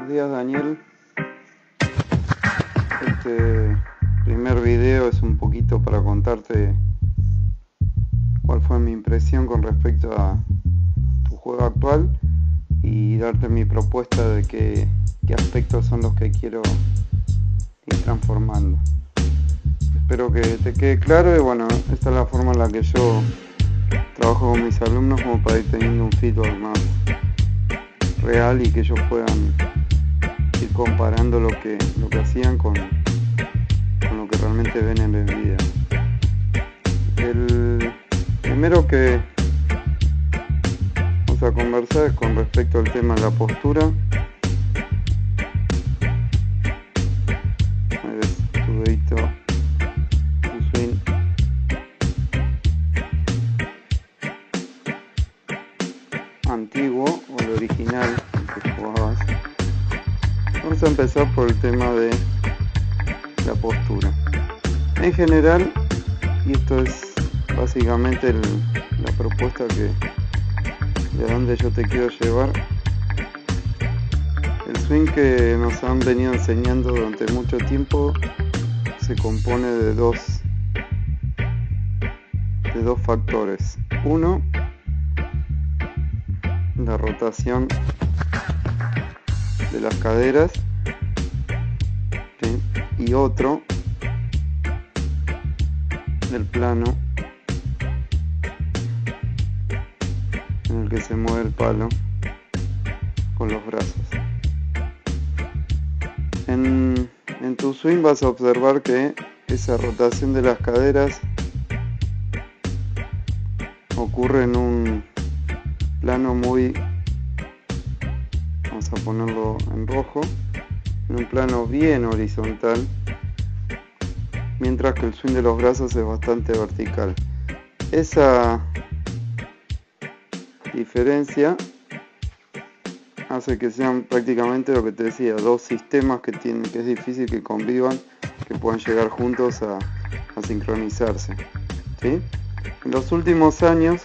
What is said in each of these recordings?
Buenos días, Daniel. Este primer video es un poquito para contarte cuál fue mi impresión con respecto a tu juego actual y darte mi propuesta de qué aspectos son los que quiero ir transformando. Espero que te quede claro y bueno, esta es la forma en la que yo trabajo con mis alumnos como para ir teniendo un feedback más real y que ellos puedan ir comparando lo que hacían con lo que realmente ven en el video. El primero que vamos a conversar es con respecto al tema de la postura. Ahí ves tu dedito, tu swing. Antiguo o el original que jugabas. Vamos a empezar por el tema de la postura. En general, y esto es básicamente la propuesta de donde yo te quiero llevar, el swing que nos han venido enseñando durante mucho tiempo se compone de dos factores. Uno, la rotación de las caderas, ¿sí? Y otro, el plano en el que se mueve el palo con los brazos. En tu swing vas a observar que esa rotación de las caderas ocurre en un plano muy, vamos a ponerlo en rojo, en un plano bien horizontal, mientras que el swing de los brazos es bastante vertical. Esa diferencia hace que sean prácticamente lo que te decía, dos sistemas que es difícil que convivan, que puedan llegar juntos a sincronizarse, ¿sí? En los últimos años,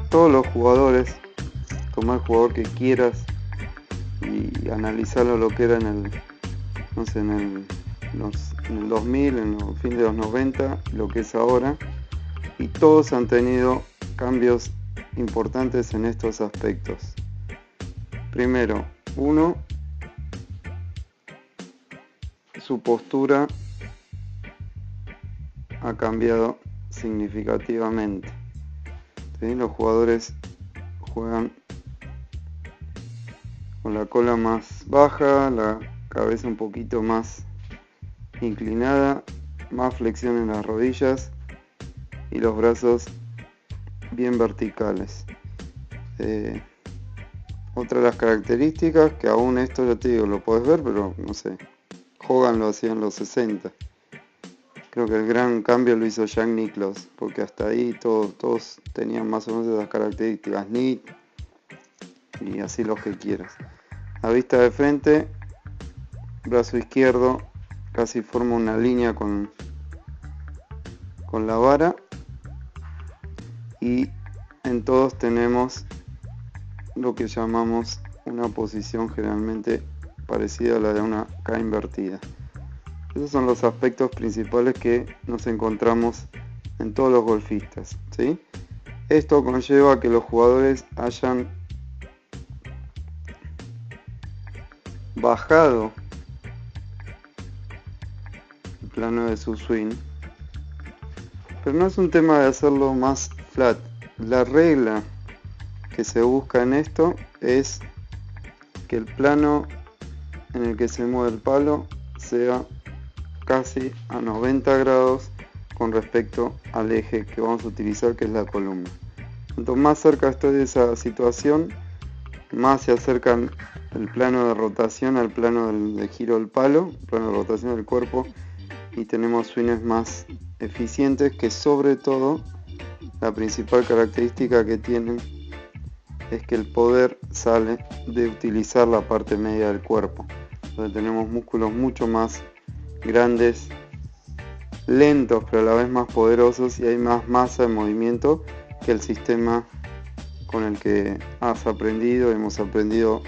todos los jugadores, tomar el jugador que quieras y analizarlo lo que era en el 2000, en el fin de los 90, lo que es ahora, y todos han tenido cambios importantes en estos aspectos. Primero, uno, su postura ha cambiado significativamente, ¿sí? Los jugadores juegan con la cola más baja, la cabeza un poquito más inclinada, más flexión en las rodillas y los brazos bien verticales. Otra de las características, que aún esto ya te digo, lo puedes ver, pero no sé, Hogan lo hacía en los 60. Creo que el gran cambio lo hizo Jack Nicklaus, porque hasta ahí todos tenían más o menos esas características, knee y así los que quieras. A vista de frente, brazo izquierdo casi forma una línea con la vara, y en todos tenemos lo que llamamos una posición generalmente parecida a la de una K invertida. Esos son los aspectos principales que nos encontramos en todos los golfistas, ¿sí? Esto conlleva que los jugadores hayan bajado el plano de su swing, pero no es un tema de hacerlo más flat. La regla que se busca en esto es que el plano en el que se mueve el palo sea casi a 90 grados con respecto al eje que vamos a utilizar, que es la columna. Cuanto más cerca estoy de esa situación, más se acercan el plano de rotación al plano de giro del palo, el plano de rotación del cuerpo, y tenemos swings más eficientes, que sobre todo la principal característica que tienen es que el poder sale de utilizar la parte media del cuerpo, donde tenemos músculos mucho más grandes, lentos pero a la vez más poderosos, y hay más masa en movimiento que el sistema con el que hemos aprendido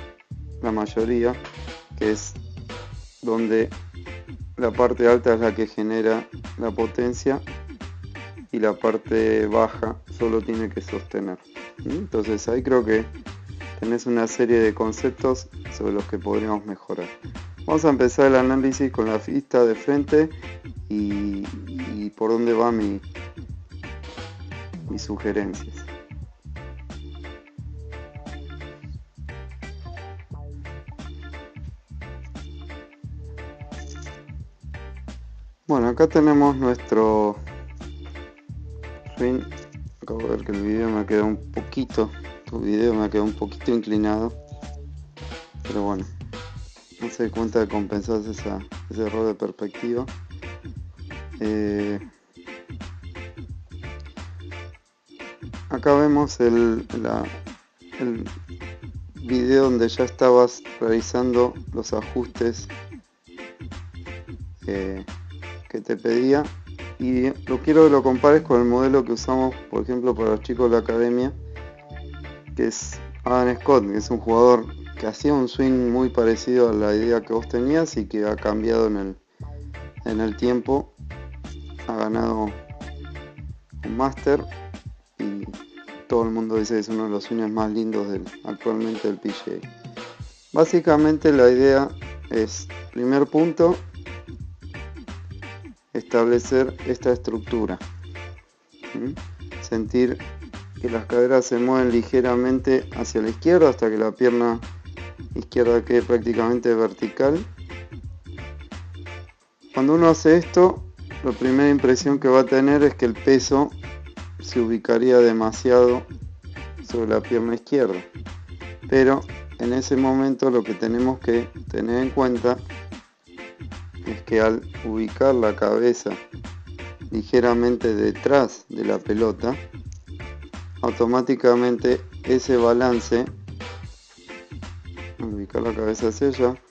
la mayoría, que es donde la parte alta es la que genera la potencia y la parte baja solo tiene que sostener. Entonces ahí creo que tenés una serie de conceptos sobre los que podríamos mejorar. Vamos a empezar el análisis con la vista de frente y por dónde va mis sugerencias. Bueno, acá tenemos nuestro swing. Acabo de ver que el video me queda un poquito, inclinado, pero bueno, no se da cuenta de compensar ese error de perspectiva. Acá vemos el video donde ya estabas realizando los ajustes que te pedía, y quiero que lo compares con el modelo que usamos, por ejemplo, para los chicos de la academia, que es Adam Scott, que es un jugador que hacía un swing muy parecido a la idea que vos tenías y que ha cambiado en el tiempo, ha ganado un máster y todo el mundo dice que es uno de los swings más lindos actualmente del PGA. Básicamente la idea es, primer punto, establecer esta estructura, sentir que las caderas se mueven ligeramente hacia la izquierda hasta que la pierna izquierda quede prácticamente vertical. Cuando uno hace esto, la primera impresión que va a tener es que el peso se ubicaría demasiado sobre la pierna izquierda, pero en ese momento lo que tenemos que tener en cuenta es que al ubicar la cabeza ligeramente detrás de la pelota, automáticamente ese balance, al ubicar la cabeza hacia allá,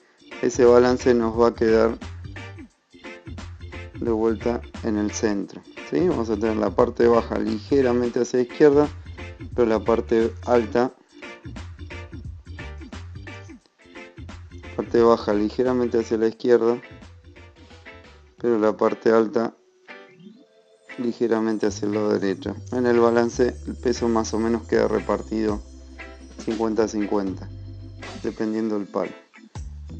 ese balance nos va a quedar de vuelta en el centro, ¿sí? Vamos a tener la parte baja ligeramente hacia la izquierda, pero la parte baja ligeramente hacia la izquierda, pero la parte alta ligeramente hacia el lado derecho. En el balance el peso más o menos queda repartido 50-50, dependiendo del palo,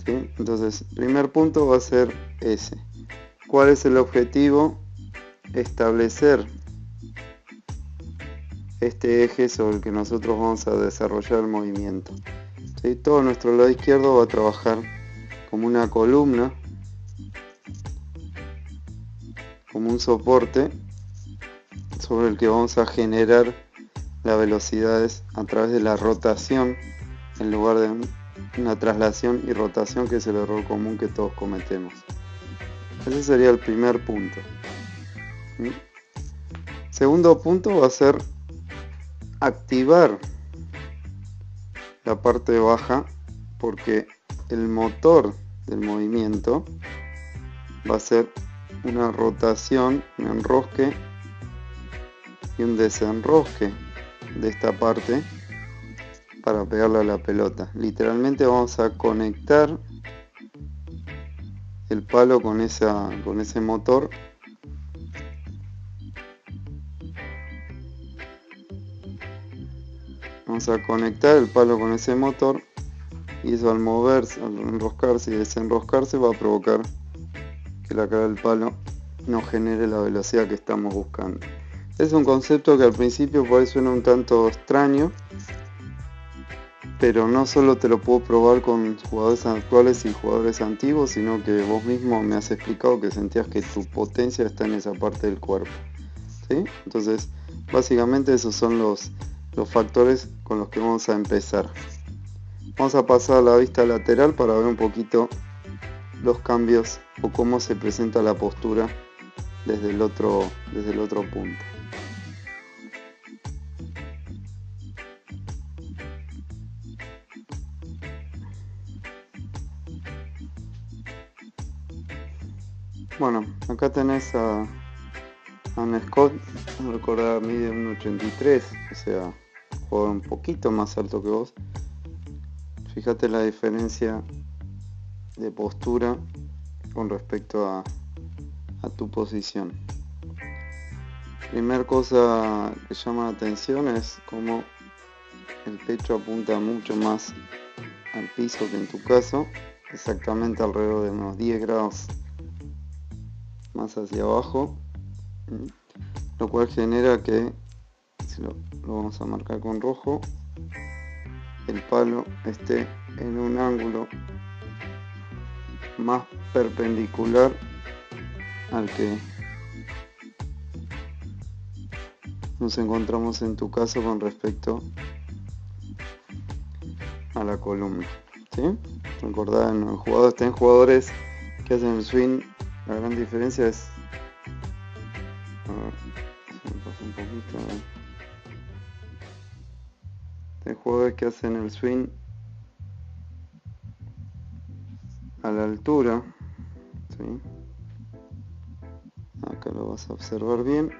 ¿sí? Entonces, primer punto va a ser ese. ¿Cuál es el objetivo? Establecer este eje sobre el que nosotros vamos a desarrollar el movimiento, ¿sí? Todo nuestro lado izquierdo va a trabajar como una columna, como un soporte sobre el que vamos a generar las velocidades a través de la rotación en lugar de una traslación y rotación, que es el error común que todos cometemos. Ese sería el primer punto. Segundo punto va a ser activar la parte baja, porque el motor del movimiento va a ser una rotación, un enrosque y un desenrosque de esta parte para pegarle a la pelota. Literalmente vamos a conectar el palo con ese motor, y eso al moverse, al enroscarse y desenroscarse, va a provocar que la cara del palo no genere la velocidad que estamos buscando. Es un concepto que al principio por ahí suena un tanto extraño, pero no solo te lo puedo probar con jugadores actuales y jugadores antiguos, sino que vos mismo me has explicado que sentías que tu potencia está en esa parte del cuerpo, ¿sí? Entonces, básicamente esos son los factores con los que vamos a empezar. Vamos a pasar a la vista lateral para ver un poquito los cambios o cómo se presenta la postura desde el otro punto. Bueno, acá tenés a Scott, recordar, mide 1,83, o sea, jugador un poquito más alto que vos, fíjate la diferencia de postura con respecto a tu posición. Primera cosa que llama la atención es cómo el pecho apunta mucho más al piso que en tu caso, exactamente alrededor de unos 10 grados más hacia abajo, lo cual genera que, si lo vamos a marcar con rojo, el palo esté en un ángulo más perpendicular al que nos encontramos en tu caso con respecto a la columna, ¿sí? Recordad, en los jugadores que hacen el swing, la gran diferencia es, hay jugadores que hacen el swing a la altura, ¿sí? Acá lo vas a observar bien.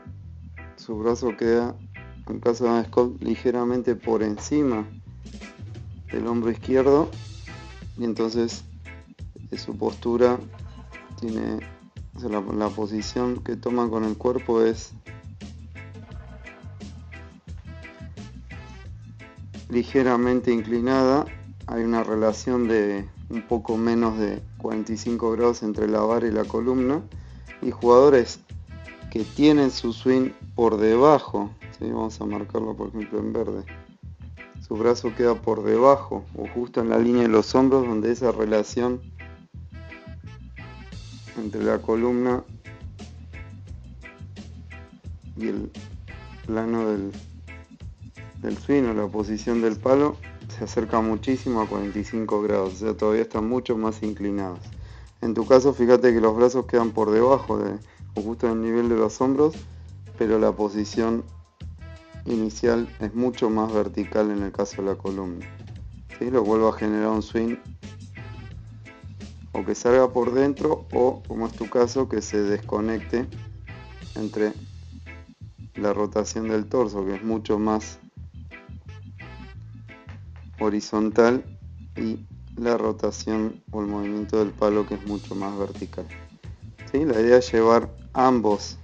Su brazo queda, en caso de Adam Scott, ligeramente por encima del hombro izquierdo, y entonces su postura tiene, o sea, la posición que toma con el cuerpo es ligeramente inclinada. Hay una relación de un poco menos de 45 grados entre la vara y la columna, y jugadores que tienen su swing por debajo, ¿sí? Vamos a marcarlo por ejemplo en verde, su brazo queda por debajo o justo en la línea de los hombros, donde esa relación entre la columna y el plano del swing o la posición del palo se acerca muchísimo a 45 grados, o sea, todavía están mucho más inclinados. En tu caso, fíjate que los brazos quedan por debajo o justo en el nivel de los hombros, pero la posición inicial es mucho más vertical en el caso de la columna, ¿sí? Lo vuelvo a generar un swing o que salga por dentro, o como es tu caso, que se desconecte entre la rotación del torso, que es mucho más horizontal, y la rotación o el movimiento del palo, que es mucho más vertical, ¿sí? La idea es llevar ambos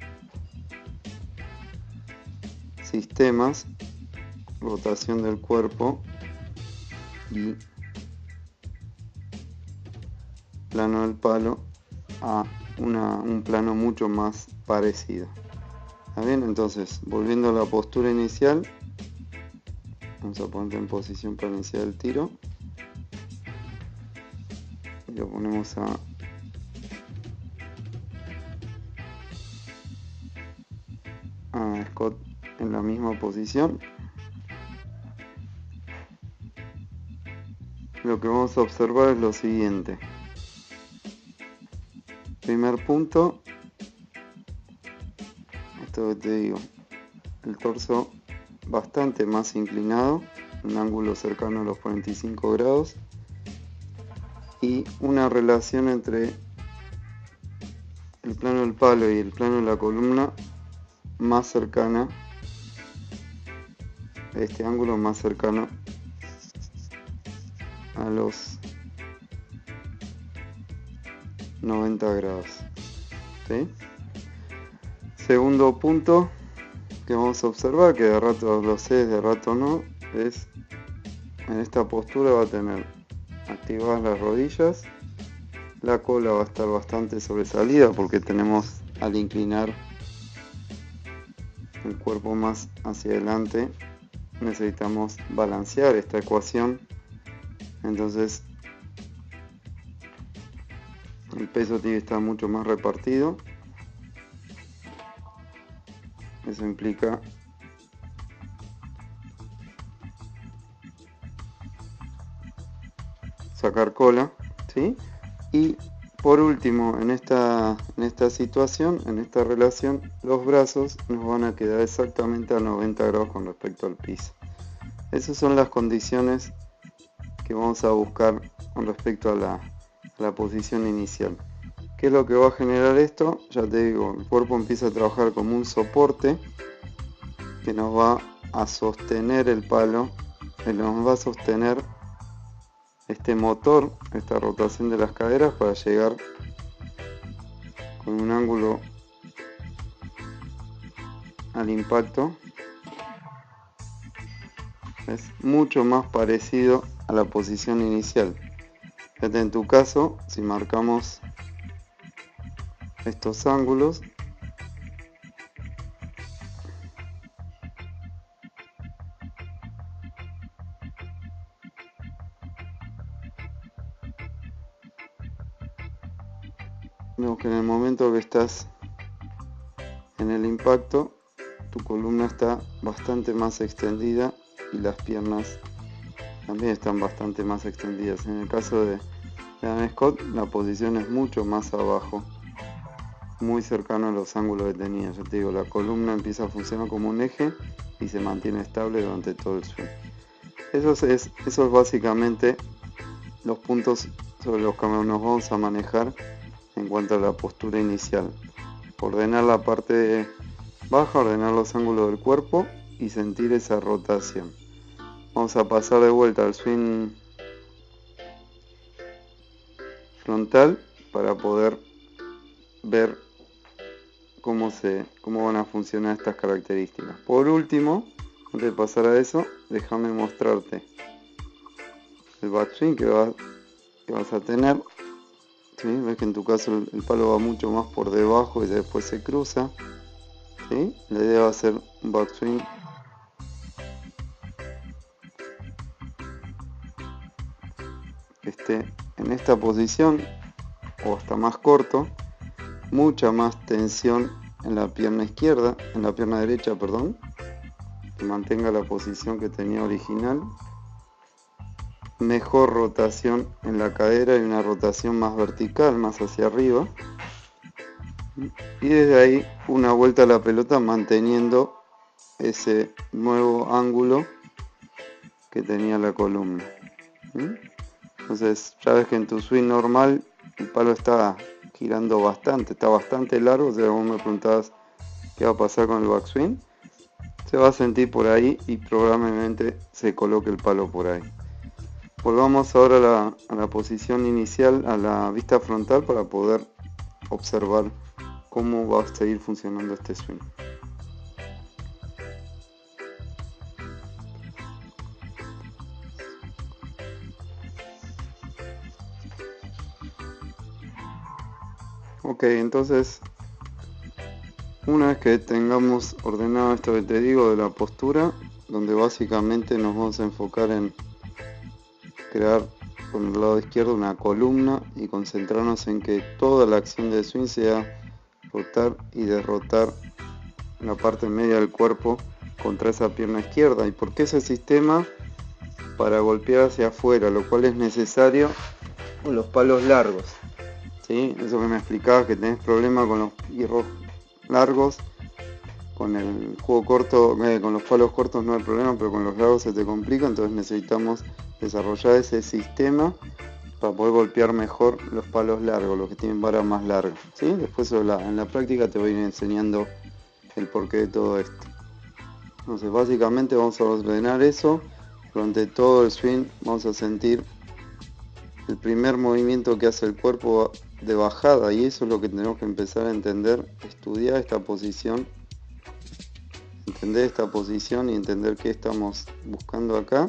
sistemas, rotación del cuerpo y plano del palo, a un plano mucho más parecido. ¿Está bien? Entonces, volviendo a la postura inicial, vamos a poner en posición para iniciar el tiro y lo ponemos a Scott en la misma posición. Lo que vamos a observar es lo siguiente. Primer punto, esto que te digo, el torso bastante más inclinado, un ángulo cercano a los 45 grados, y una relación entre el plano del palo y el plano de la columna más cercana, este ángulo más cercano a los 90 grados, ¿sí? Segundo punto que vamos a observar, que de rato lo sé, de rato no, es en esta postura va a tener activadas las rodillas, la cola va a estar bastante sobresalida porque tenemos, al inclinar el cuerpo más hacia adelante, necesitamos balancear esta ecuación, entonces el peso tiene que estar mucho más repartido. Eso implica sacar cola, ¿sí? Y por último, en esta situación, en esta relación, los brazos nos van a quedar exactamente a 90 grados con respecto al piso. Esas son las condiciones que vamos a buscar con respecto a la posición inicial. ¿Qué es lo que va a generar esto? Ya te digo, el cuerpo empieza a trabajar como un soporte que nos va a sostener el palo, que nos va a sostener este motor, esta rotación de las caderas para llegar con un ángulo al impacto. Es mucho más parecido a la posición inicial. Fíjate, en tu caso, si marcamos estos ángulos, vemos que en el momento que estás en el impacto, tu columna está bastante más extendida y las piernas también están bastante más extendidas. En el caso de Adam Scott, la posición es mucho más abajo, muy cercano a los ángulos que tenía. Ya te digo, la columna empieza a funcionar como un eje y se mantiene estable durante todo el swing. Eso es básicamente los puntos sobre los que nos vamos a manejar en cuanto a la postura inicial. Ordenar la parte baja, ordenar los ángulos del cuerpo y sentir esa rotación. Vamos a pasar de vuelta al swing frontal para poder ver cómo van a funcionar estas características. Por último, antes de pasar a eso, déjame mostrarte el backswing que vas a tener. ¿Sí? Ves que en tu caso el palo va mucho más por debajo y después se cruza. ¿Sí? La idea va a ser un backswing que esté en esta posición o hasta más corto, mucha más tensión en la pierna izquierda, en la pierna derecha, perdón, que mantenga la posición que tenía original, mejor rotación en la cadera y una rotación más vertical, más hacia arriba, y desde ahí una vuelta a la pelota manteniendo ese nuevo ángulo que tenía la columna. Entonces ya ves que en tu swing normal el palo está girando bastante, está bastante largo. O sea, vos me preguntabas qué va a pasar con el backswing, se va a sentir por ahí y probablemente se coloque el palo por ahí. Volvamos ahora a la posición inicial, a la vista frontal, para poder observar cómo va a seguir funcionando este swing. Ok, entonces una vez que tengamos ordenado esto que te digo de la postura, donde básicamente nos vamos a enfocar en crear con el lado izquierdo una columna y concentrarnos en que toda la acción de swing sea rotar y derrotar la parte media del cuerpo contra esa pierna izquierda. ¿Y por qué ese sistema? Para golpear hacia afuera, lo cual es necesario con los palos largos. ¿Sí? Eso que me explicabas, que tenés problema con los hierros largos, con el juego corto, con los palos cortos no hay problema, pero con los largos se te complica. Entonces necesitamos desarrollar ese sistema para poder golpear mejor los palos largos, los que tienen varas más largas. ¿Sí? Después en la práctica te voy a ir enseñando el porqué de todo esto. Entonces básicamente vamos a ordenar eso. Durante todo el swing vamos a sentir el primer movimiento que hace el cuerpo de bajada, y eso es lo que tenemos que empezar a entender, estudiar esta posición, entender esta posición y entender qué estamos buscando acá.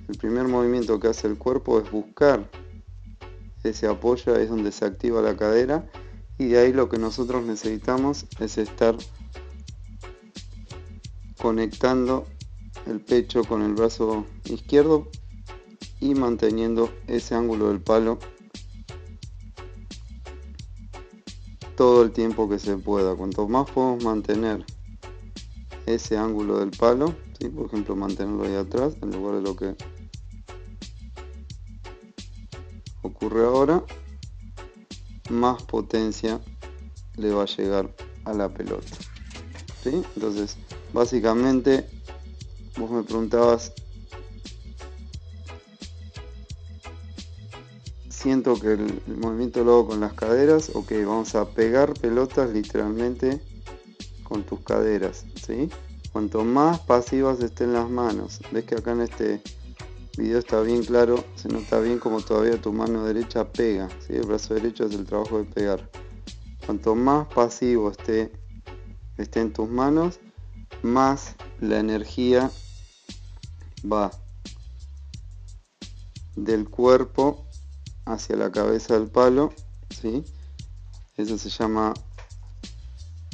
El primer movimiento que hace el cuerpo es buscar ese apoyo, es donde se activa la cadera, y de ahí lo que nosotros necesitamos es estar conectando el pecho con el brazo izquierdo y manteniendo ese ángulo del palo todo el tiempo que se pueda. Cuanto más podemos mantener ese ángulo del palo, ¿sí? Por ejemplo, mantenerlo ahí atrás en lugar de lo que ocurre ahora, más potencia le va a llegar a la pelota. ¿Sí? Entonces, básicamente, vos me preguntabas, siento que el movimiento lo hago con las caderas. Ok, vamos a pegar pelotas literalmente con tus caderas, ¿sí? Cuanto más pasivas estén las manos, ves que acá en este video está bien claro, se nota bien como todavía tu mano derecha pega, ¿sí? El brazo derecho hace el trabajo de pegar. Cuanto más pasivo esté en tus manos, más la energía va del cuerpo hacia la cabeza del palo, ¿sí? Eso se llama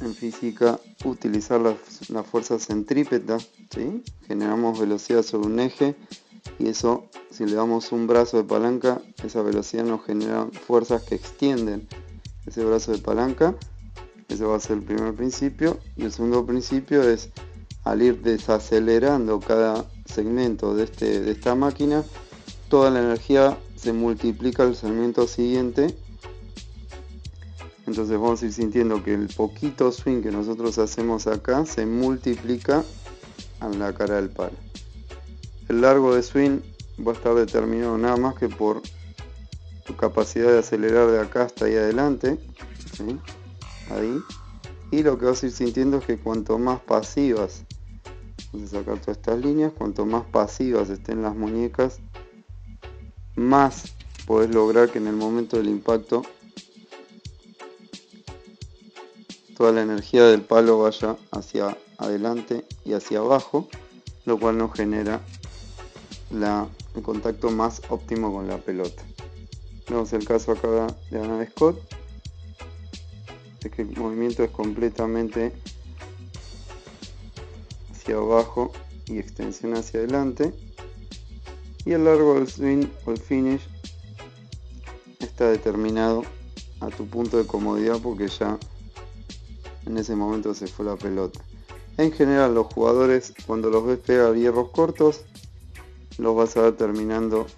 en física utilizar la fuerza centrípeta, ¿sí? Generamos velocidad sobre un eje y eso, si le damos un brazo de palanca, esa velocidad nos genera fuerzas que extienden ese brazo de palanca. Ese va a ser el primer principio. Y el segundo principio es, al ir desacelerando cada segmento de esta máquina, toda la energía se multiplica al segmento siguiente. Entonces vamos a ir sintiendo que el poquito swing que nosotros hacemos acá se multiplica en la cara del palo. El largo de swing va a estar determinado nada más que por tu capacidad de acelerar de acá hasta ahí adelante, ¿sí? Ahí. Y lo que vas a ir sintiendo es que cuanto más pasivas, vamos a sacar todas estas líneas, cuanto más pasivas estén las muñecas, más podés lograr que en el momento del impacto toda la energía del palo vaya hacia adelante y hacia abajo, lo cual nos genera el contacto más óptimo con la pelota. Vemos el caso acá de Anna Scott, es que el movimiento es completamente hacia abajo y extensión hacia adelante, y el largo del swing o el finish está determinado a tu punto de comodidad porque ya en ese momento se fue la pelota. En general los jugadores, cuando los ves pegar hierros cortos, los vas a ver terminando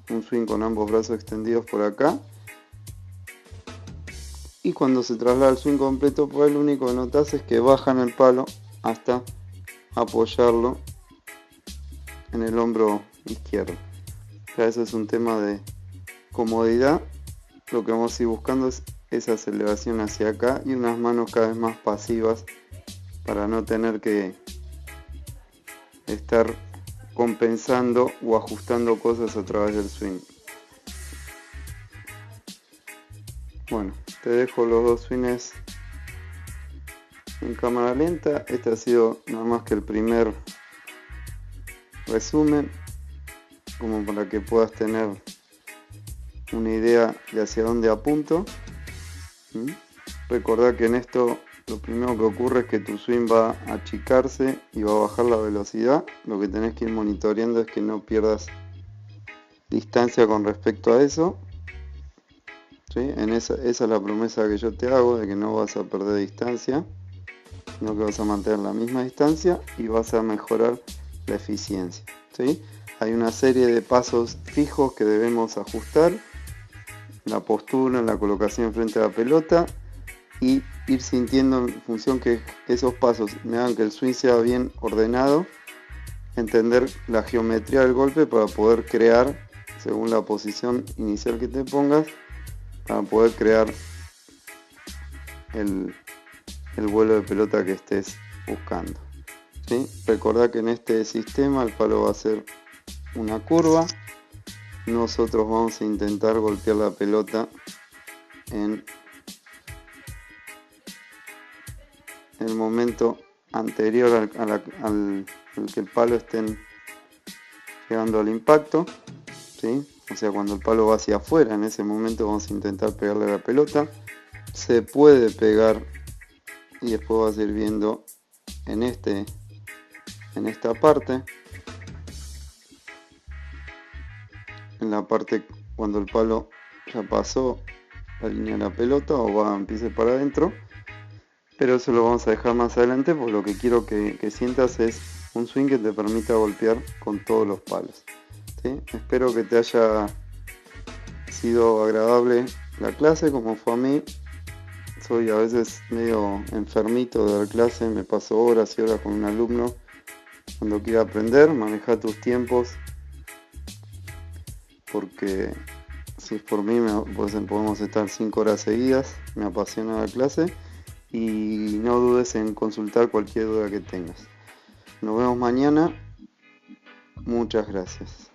un swing con ambos brazos extendidos por acá, y cuando se traslada el swing completo por ahí, lo único que notas es que bajan el palo hasta apoyarlo en el hombro izquierdo. Ya eso es un tema de comodidad. Lo que vamos a ir buscando es esa aceleración hacia acá y unas manos cada vez más pasivas para no tener que estar compensando o ajustando cosas a través del swing. Bueno, te dejo los dos swings en cámara lenta. Este ha sido nada más que el primer resumen, como para que puedas tener una idea de hacia dónde apunto. Recordá que en esto lo primero que ocurre es que tu swing va a achicarse y va a bajar la velocidad. Lo que tenés que ir monitoreando es que no pierdas distancia con respecto a eso, ¿sí? Esa es la promesa que yo te hago, de que no vas a perder distancia, sino que vas a mantener la misma distancia y vas a mejorar la eficiencia, ¿sí? Hay una serie de pasos fijos que debemos ajustar: la postura, la colocación frente a la pelota, y ir sintiendo en función que esos pasos me hagan que el swing sea bien ordenado, entender la geometría del golpe para poder crear, según la posición inicial que te pongas, para poder crear el vuelo de pelota que estés buscando, ¿sí? Recordá que en este sistema el palo va a ser una curva. Nosotros vamos a intentar golpear la pelota en el momento anterior al que el palo esté llegando al impacto, ¿sí? O sea, cuando el palo va hacia afuera, en ese momento vamos a intentar pegarle a la pelota. Se puede pegar y después vas a ir viendo en esta parte, en la parte cuando el palo ya pasó la línea de la pelota o empiece para adentro, pero eso lo vamos a dejar más adelante, porque lo que quiero que sientas es un swing que te permita golpear con todos los palos, ¿sí? Espero que te haya sido agradable la clase como fue a mí. Soy a veces medio enfermito de dar clase, me paso horas y horas con un alumno. Cuando quiera aprender, maneja tus tiempos, porque si es por mí podemos estar 5 horas seguidas. Me apasiona la clase y no dudes en consultar cualquier duda que tengas. Nos vemos mañana. Muchas gracias.